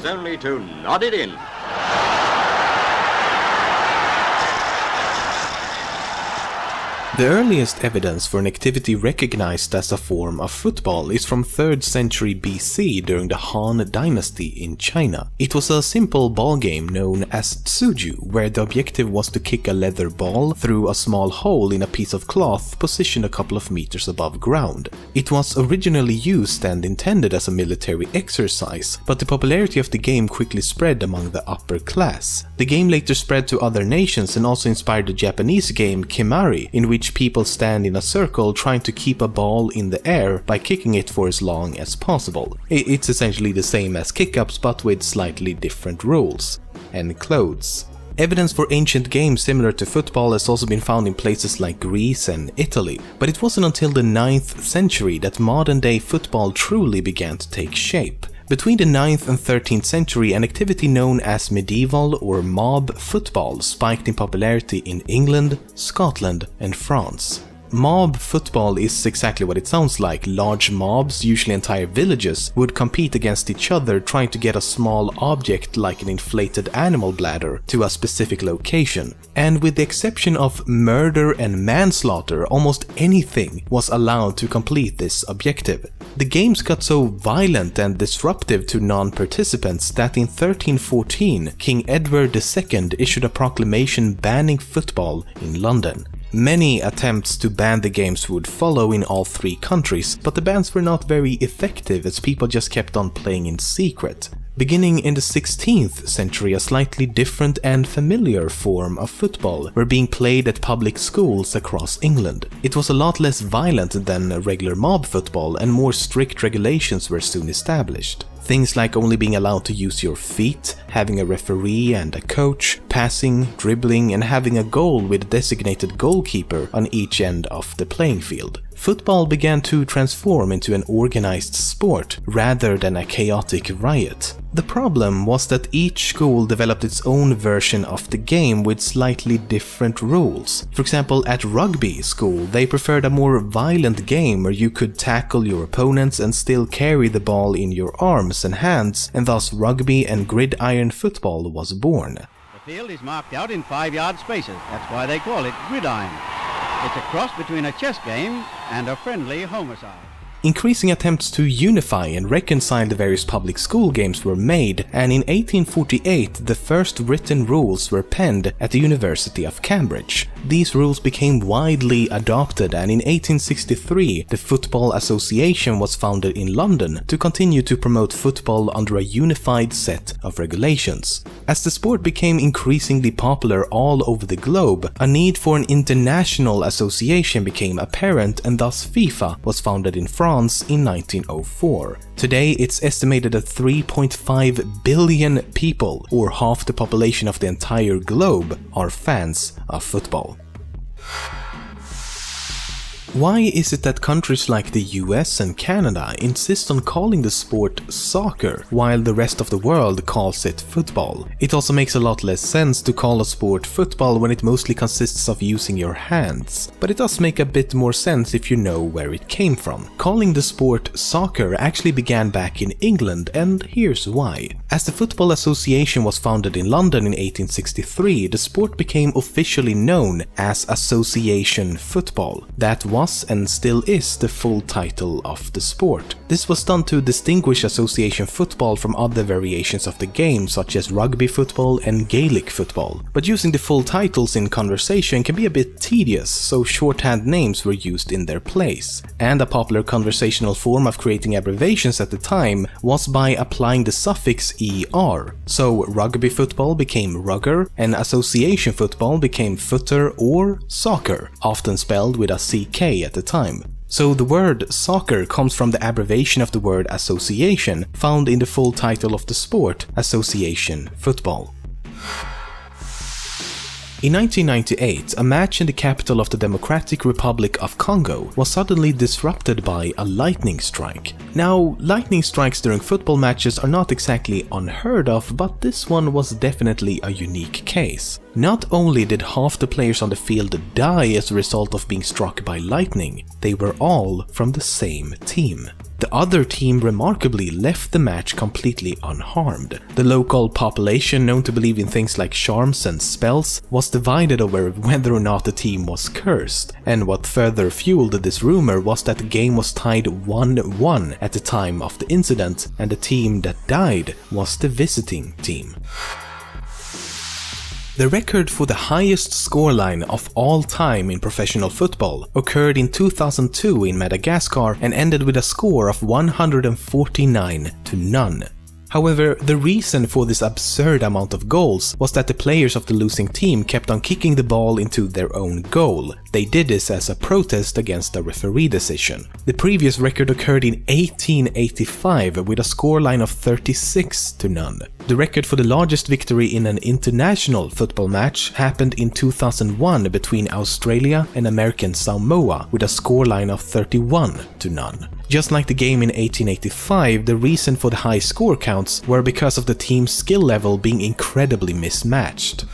has only to nod it in. The earliest evidence for an activity recognized as a form of football is from 3rd century BC during the Han Dynasty in China. It was a simple ball game known as tsuju, where the objective was to kick a leather ball through a small hole in a piece of cloth positioned a couple of meters above ground. It was originally used and intended as a military exercise, but the popularity of the game quickly spread among the upper class. The game later spread to other nations and also inspired the Japanese game Kimari, in which people stand in a circle trying to keep a ball in the air by kicking it for as long as possible. It's essentially the same as kick-ups but with slightly different rules. And clothes. Evidence for ancient games similar to football has also been found in places like Greece and Italy, but it wasn't until the 9th century that modern-day football truly began to take shape. Between the 9th and 13th century, an activity known as medieval or mob football spiked in popularity in England, Scotland, and France. Mob football is exactly what it sounds like. Large mobs, usually entire villages, would compete against each other trying to get a small object like an inflated animal bladder to a specific location. And with the exception of murder and manslaughter, almost anything was allowed to complete this objective. The games got so violent and disruptive to non-participants that in 1314, King Edward II issued a proclamation banning football in London. Many attempts to ban the games would follow in all 3 countries, but the bans were not very effective as people just kept on playing in secret. Beginning in the 16th century, a slightly different and familiar form of football were being played at public schools across England. It was a lot less violent than regular mob football, and more strict regulations were soon established. Things like only being allowed to use your feet, having a referee and a coach, passing, dribbling, and having a goal with a designated goalkeeper on each end of the playing field. Football began to transform into an organized sport rather than a chaotic riot. The problem was that each school developed its own version of the game with slightly different rules. For example, at rugby school, they preferred a more violent game where you could tackle your opponents and still carry the ball in your arms and hands, and thus rugby and gridiron football was born. The field is marked out in 5-yard spaces. That's why they call it gridiron. It's a cross between a chess game and a friendly homicide. Increasing attempts to unify and reconcile the various public school games were made, and in 1848 the first written rules were penned at the University of Cambridge. These rules became widely adopted, and in 1863 the Football Association was founded in London to continue to promote football under a unified set of regulations. As the sport became increasingly popular all over the globe, a need for an international association became apparent, and thus FIFA was founded in France in 1904. Today, it's estimated that 3.5 billion people, or half the population of the entire globe, are fans of football. Why is it that countries like the US and Canada insist on calling the sport soccer while the rest of the world calls it football? It also makes a lot less sense to call a sport football when it mostly consists of using your hands, but it does make a bit more sense if you know where it came from. Calling the sport soccer actually began back in England, and here's why. As the Football Association was founded in London in 1863, the sport became officially known as Association Football. That was and still is the full title of the sport. This was done to distinguish association football from other variations of the game, such as rugby football and Gaelic football. But using the full titles in conversation can be a bit tedious, so shorthand names were used in their place. And a popular conversational form of creating abbreviations at the time was by applying the suffix ER. So rugby football became rugger, and association football became footer or soccer, often spelled with a CK at the time. So the word soccer comes from the abbreviation of the word association, found in the full title of the sport, Association Football. In 1998, a match in the capital of the Democratic Republic of Congo was suddenly disrupted by a lightning strike. Now, lightning strikes during football matches are not exactly unheard of, but this one was definitely a unique case. Not only did half the players on the field die as a result of being struck by lightning, they were all from the same team. The other team remarkably left the match completely unharmed. The local population, known to believe in things like charms and spells, was divided over whether or not the team was cursed, and what further fueled this rumor was that the game was tied 1-1 at the time of the incident, and the team that died was the visiting team. The record for the highest scoreline of all time in professional football occurred in 2002 in Madagascar and ended with a score of 149-0. However, the reason for this absurd amount of goals was that the players of the losing team kept on kicking the ball into their own goal. They did this as a protest against a referee decision. The previous record occurred in 1885 with a scoreline of 36-0. The record for the largest victory in an international football match happened in 2001 between Australia and American Samoa with a scoreline of 31-0. Just like the game in 1885, the reason for the high score counts were because of the team's skill level being incredibly mismatched.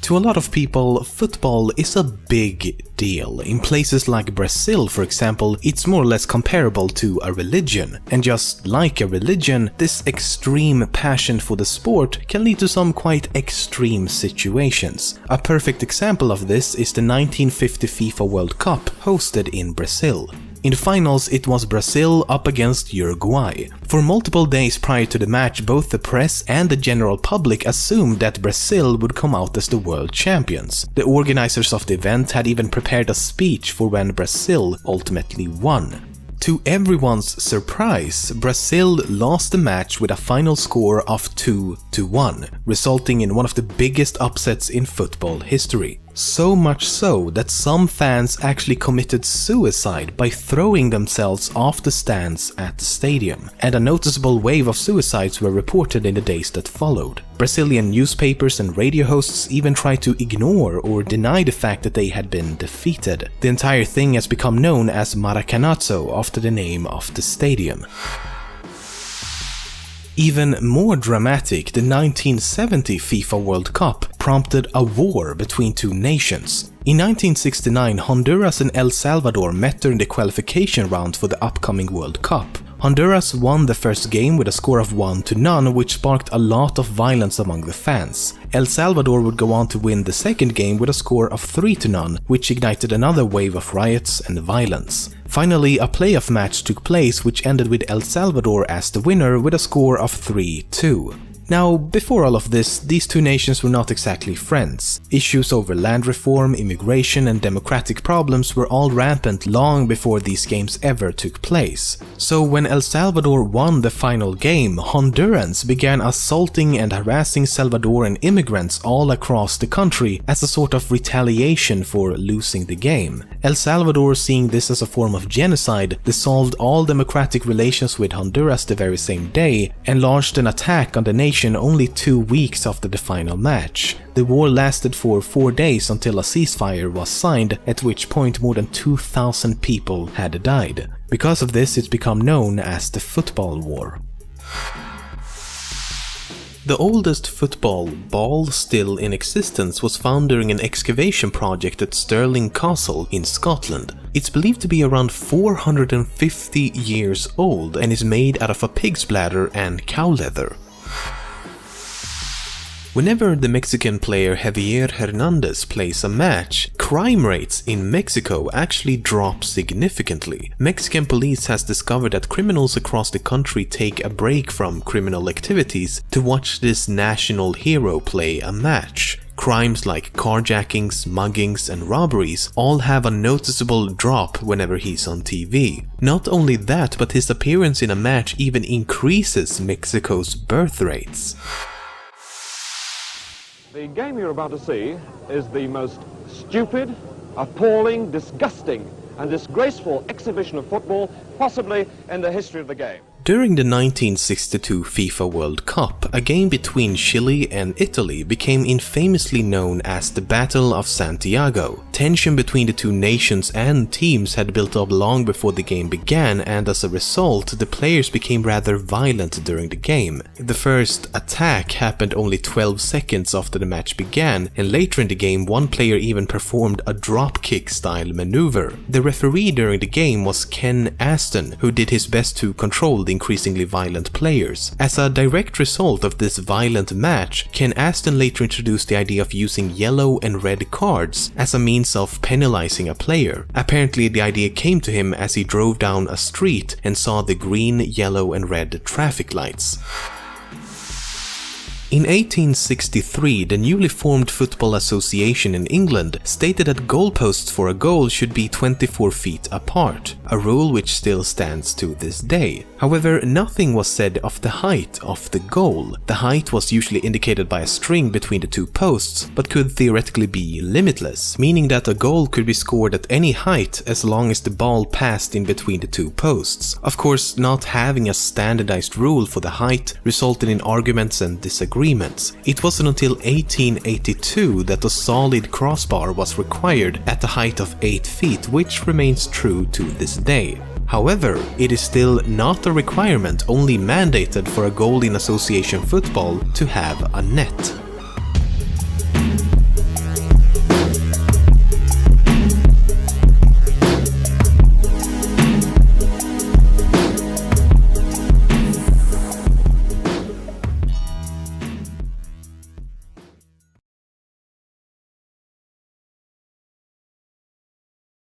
To a lot of people, football is a big deal. In places like Brazil, for example, it's more or less comparable to a religion. And just like a religion, this extreme passion for the sport can lead to some quite extreme situations. A perfect example of this is the 1950 FIFA World Cup hosted in Brazil. In the finals, it was Brazil up against Uruguay. For multiple days prior to the match, both the press and the general public assumed that Brazil would come out as the world champions. The organizers of the event had even prepared a speech for when Brazil ultimately won. To everyone's surprise, Brazil lost the match with a final score of 2-1, resulting in one of the biggest upsets in football history. So much so that some fans actually committed suicide by throwing themselves off the stands at the stadium, and a noticeable wave of suicides were reported in the days that followed. Brazilian newspapers and radio hosts even tried to ignore or deny the fact that they had been defeated. The entire thing has become known as Maracanazo after the name of the stadium. Even more dramatic, the 1970 FIFA World Cup prompted a war between two nations. In 1969, Honduras and El Salvador met during the qualification round for the upcoming World Cup. Honduras won the first game with a score of 1-0, which sparked a lot of violence among the fans. El Salvador would go on to win the second game with a score of 3-0, which ignited another wave of riots and violence. Finally, a playoff match took place which ended with El Salvador as the winner with a score of 3-2. Now, before all of this, these two nations were not exactly friends. Issues over land reform, immigration, and democratic problems were all rampant long before these games ever took place. So when El Salvador won the final game, Hondurans began assaulting and harassing Salvadoran immigrants all across the country as a sort of retaliation for losing the game. El Salvador, seeing this as a form of genocide, dissolved all democratic relations with Honduras the very same day and launched an attack on the nation only 2 weeks after the final match. The war lasted for 4 days until a ceasefire was signed, at which point more than 2,000 people had died. Because of this, it's become known as the Football War. The oldest football ball still in existence was found during an excavation project at Stirling Castle in Scotland. It's believed to be around 450 years old and is made out of a pig's bladder and cow leather. Whenever the Mexican player Javier Hernandez plays a match, crime rates in Mexico actually drop significantly. Mexican police has discovered that criminals across the country take a break from criminal activities to watch this national hero play a match. Crimes like carjackings, muggings, and robberies all have a noticeable drop whenever he's on TV. Not only that, but his appearance in a match even increases Mexico's birth rates. The game you're about to see is the most stupid, appalling, disgusting and disgraceful exhibition of football possibly in the history of the game. During the 1962 FIFA World Cup, a game between Chile and Italy became infamously known as the Battle of Santiago. Tension between the two nations and teams had built up long before the game began, and as a result, the players became rather violent during the game. The first attack happened only 12 seconds after the match began, and later in the game one player even performed a dropkick style maneuver. The referee during the game was Ken Aston, who did his best to control the increasingly violent players. As a direct result of this violent match, Ken Aston later introduced the idea of using yellow and red cards as a means of penalizing a player. Apparently the idea came to him as he drove down a street and saw the green, yellow and red traffic lights. In 1863, the newly formed Football Association in England stated that goalposts for a goal should be 24 feet apart, a rule which still stands to this day. However, nothing was said of the height of the goal. The height was usually indicated by a string between the two posts, but could theoretically be limitless, meaning that a goal could be scored at any height as long as the ball passed in between the two posts. Of course, not having a standardized rule for the height resulted in arguments and disagreements. It wasn't until 1882 that a solid crossbar was required at a height of 8 feet, which remains true to this day. However, it is still not a requirement, only mandated for a goal in association football to have a net.